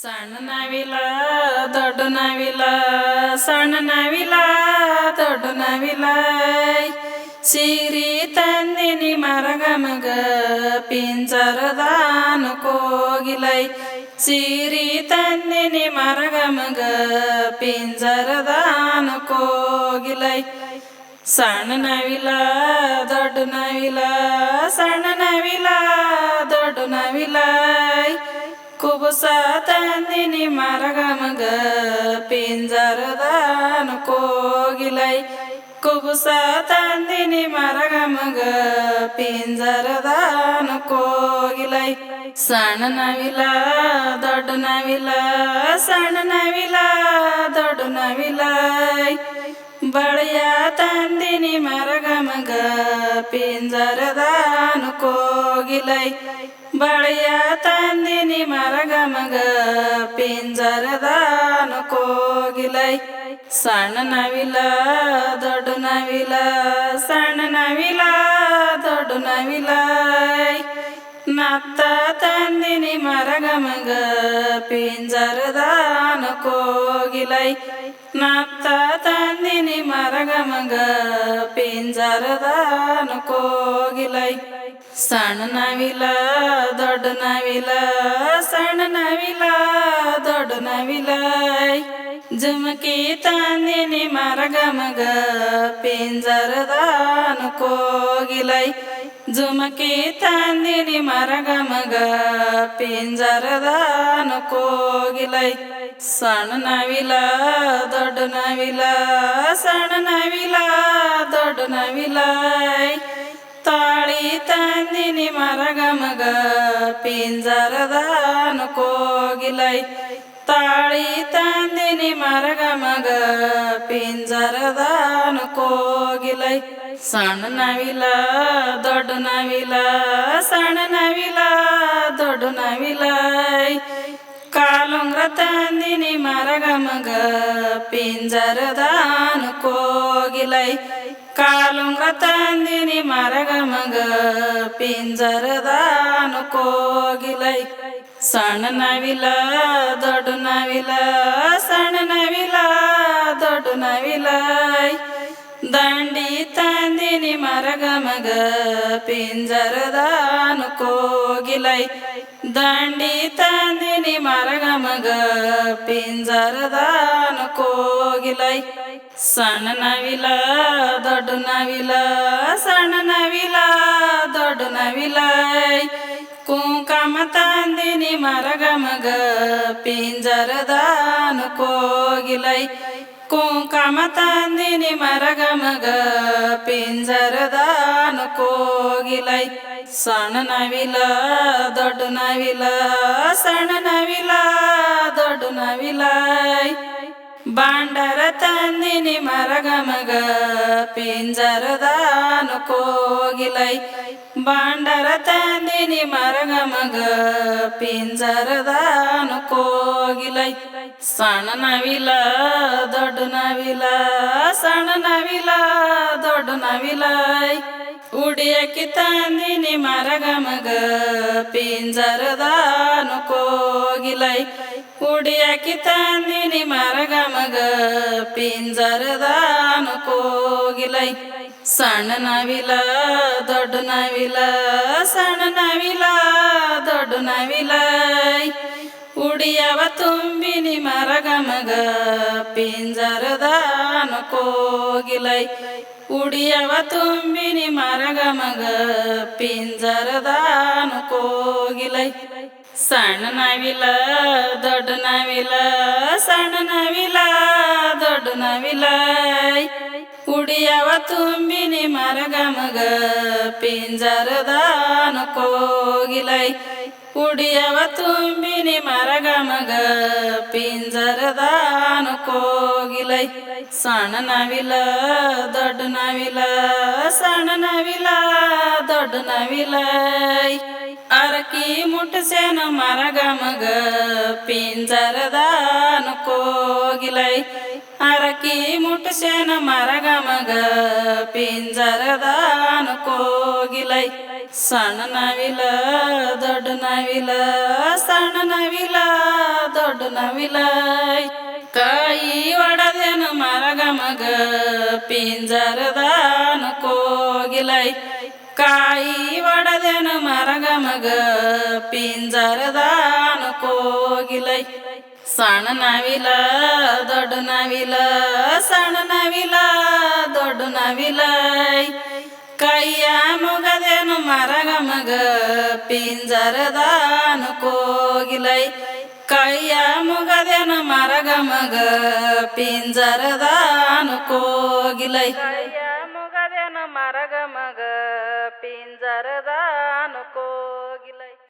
ಸಣ್ಣ ನವಿಲ ದೊಡ್ಡ ನವಿಲ ಸಣ್ಣ ನವಿಲ ದೊಡ್ಡ ನವಿಲ ಸೀರಿ ತಂದಿನಿ ಮರಗಮಗ ಪಿಂಜರದಾನ ಕೋಗಿಲೈ ಸೀರಿ ತಂದಿನಿ ಮರಗಮಗ ಪಿಂಜರದಾನ ಕೋಗಿಲೈ ಸಣ್ಣ ನವಿಲ ದೊಡ್ಡ ನವಿಲ ಸಣ್ಣ ನವಿಲ ದೊಡ್ಡ ನವಿಲೈ ಕುಬುಸ ತಂದಿನಿ ಮರಗಮಗ ಪಿಂಜರದಾನ ಕೋಗಿಲೈ ಕುಬುಸ ತಂದಿನಿ ಮರಗಮಗ ಪಿಂಜರದಾನ ಕೋಗಿಲೈ ಸಣ್ಣ ನವಿಲ ದೊಡ್ಡ ನವಿಲ ಸಣ್ಣ ನವಿಲ ದೊಡ್ಡ ನವಿಲೈ ಬಳಿಯ ತಂದಿನಿ ಮರಗಮಗ ಪಿಂಜರದಾನ ಕೋಗಿಲೈ ಬಳಿಯ ತಂದಿನಿ ಮರಗಮಗ ಪಿಂಜರದಾನ ಕೋಗಿಲೈ ಸಣ್ಣ ನವಿಲ ದೊಡ್ಡ ನವಿಲ ಸಣ್ಣ ನವಿಲ ದೊಡ್ಡ ನವಿಲೈ ನತ್ತ ತಂದಿನಿ ಮರಗಮಗ ಪಿಂಜರದಾನ ಕೋಗಿಲೈ ನತ್ತ ತಂದಿನಿ ಮರಗಮಗ ಪಿಂಜರದಾನ ಕೋಗಿಲೈ ಸಣ್ಣ ನವಿಲ ದೊಡ್ಡ ನವಿಲ ಸಣ್ಣ ನವಿಲ ದೊಡ್ಡ ನವಿಲೈ ಜುಮಕಿ ತಂದಿನಿ ಮರಗಮಗ ಪಿಂಜರದಾನ ಕೋಗಿಲೈ ಜುಮಕಿ ತಂದಿನಿ ಮರಗಮಗ ಪಿಂಜರದಾನ ಕೋಗಿಲೈ ಸಣ್ಣ ನವಿಲ ದೊಡ್ಡ ನವಿಲ ಸಣ್ಣ ನವಿಲ ದೊಡ್ಡ ನವಿಲೈ ತಾಳಿ ತಂದಿನಿ ಮರಗಮಗ ಪಿಂಜರದಾನ ಕೋಗಿಲೈ ತಾಳಿ ತಂದಿನಿ ಮರಗಮಗ ಪಿಂಜರದಾನ ಕೋಗಿಲೈ ಸಣ್ಣ ನವಿಲ ದೊಡ್ಡ ನವಿಲ ಸಣ್ಣ ನವಿಲ ದೊಡ್ಡ ನವಿಲೈ ಕಾಲುಂಗ್ರ ತಂದಿನಿ ಮರಗಮಗ ಪಿಂಜರದಾನ ಕೋಗಿಲೈ ಕಾಲುಂಗ್ರ ತಂದಿನಿ ಮರಗಮಗ ಪಿಂಜರದಾನ ಕೋಗಿಲೈ ಸಣ್ಣ ನವಿಲ ದೊಡ್ಡ ನವಿಲ ಸಣ್ಣ ನವಿಲ ದೊಡ್ಡ ನವಿಲೈ ದಂಡಿ ತಂದಿನಿ ಮರಗಮಗ ಪಿಂಜರದಾನ ಕೋಗಿಲೈ ದಂಡಿ ತಂದಿನಿ ಮರಗಮಗ ಪಿಂಜರದಾನ ಕೋಗಿಲೈ ಸಣ್ಣ ನವಿಲ ದೊಡ್ಡ ನವಿಲ ಸಣ್ಣ ನವಿಲ ದೊಡ್ಡ ನವಿಲೈ ಕುಂಕಮ ತಂದಿನಿ ಮರಗಮಗ ಪಿಂಜರದಾನ ಕೋಗಿಲೈ ಕುಂಕಮ ತಂದಿನಿ ಮರಗಮಗ ಪಿಂಜರದಾನ ಕೋಗಿಲೈ ಸಣ್ಣ ನವಿಲ ದೊಡ್ಡ ನವಿಲ ಸಣ್ಣ ನವಿಲ ದೊಡ್ಡ ನವಿಲೈ ಬಾಂಡರ ತಂದಿನಿ ಮರಗಮಗ ಪಿಂಜರದಾನ ಕೋಗಿಲೈ ಬಾಂಡರ ತಂದಿನಿ ಮರಗಮಗ ಪಿಂಜರದಾನ ಕೋಗಿಲೈ ಸಣ್ಣ ನವಿಲ ದೊಡ್ಡ ನವಿಲ ಸಣ್ಣ ನವಿಲ ದೊಡ್ಡ ನವಿಲೈ ಉಡಿಯಕ್ಕೆ ತಂದಿನಿ ಮರಗಮಗ ಪಿಂಜರದಾನ ಕೋಗಿಲೈ ಉಡಿಯಕ್ಕೆ ತಂದಿನಿ ಮರಗಮಗ ಪಿಂಜರದಾನ ಕೋಗಿಲೈ ಸಣ್ಣ ನವಿಲ ದೊಡ್ಡ ನವಿಲ ಸಣ್ಣ ನವಿಲ ದೊಡ್ಡ ನವಿಲೈ ಉಡಿಯವ ತುಂಬಿನಿ ಮರಗಮಗ ಪಿಂಜರದಾನ ಕೋಗಿಲೈ ಉಡಿಯವ ತುಂಬಿನಿ ಮರಗಮಗ ಪಿಂಜರದಾನ ಕೋಗಿಲೈ ಸಣ್ಣ ನವಿಲ ದೊಡ್ಡ ನವಿಲ ಸಣ್ಣ ನವಿಲ ದೊಡ್ಡ ನವಿಲೈ ಉಡಿಯವ ತುಂಬಿನಿ ಮರಗಮಗ ಪಿಂಜರದಾನ ಕೋಗಿಲೈ ಉಡಿಯವ ತುಂಬಿನಿ ಮರಗಮಗ ಪಿಂಜರದಾನ ಕೋಗಿಲೈ ಸಣ್ಣ ನವಿಲ ದೊಡ್ಡ ನವಿಲ ಸಣ್ಣ ನವಿಲ ದೊಡ್ಡ ನವಿಲೈ ಅರಕಿ ಮುಟ್ಟಸೇನ ಮರಗಮಗ ಪಿಂಜರದಾನ ಕೋಗಿಲೈ ಅರಕಿ ಮುಟ್ಟಸೇನ ಮರಗಮಗ ಪಿಂಜರದಾನ ಕೋಗಿಲೈ ಸಣ್ಣ ನವಿಲ ದೊಡ್ಡ ನವಿಲ ಸಣ್ಣ ನವಿಲ ದೊಡ್ಡ ದೊಡ್ಡ ನವಿಲೈ ಕಾಯಿ ಒಡದೇನು ಮರಗ ಮಗ ಪಿಂಜರದಾನ ಕೋಗಿಲೈ ಕಾಯಿ ಒಡದೇನು ಮರಗ ಮಗ ಪಿಂಜರದಾನ ಕೋಗಿಲೈ ಸಣ್ಣ ನವಿಲ ದೊಡ್ಡ ನವಿಲ ಸಣ್ಣ ನವಿಲ ದೊಡ್ಡ ನವಿಲೈ ಕೈಯ ಮುಗದೇನು ಮರಗ ಮಗ ಪಿಂಜರದಾನ ಕೋಗಿಲೈ ಕೈಯ ಮುಗದೇನು ಮರಗ ಮಗ ಪಿಂಜರದಾನ ಕೋಗಿಲೈ ಕೈಯ ಮುಗದೇನು ಮರಗ ಮಗ ಪಿಂಜರದಾನ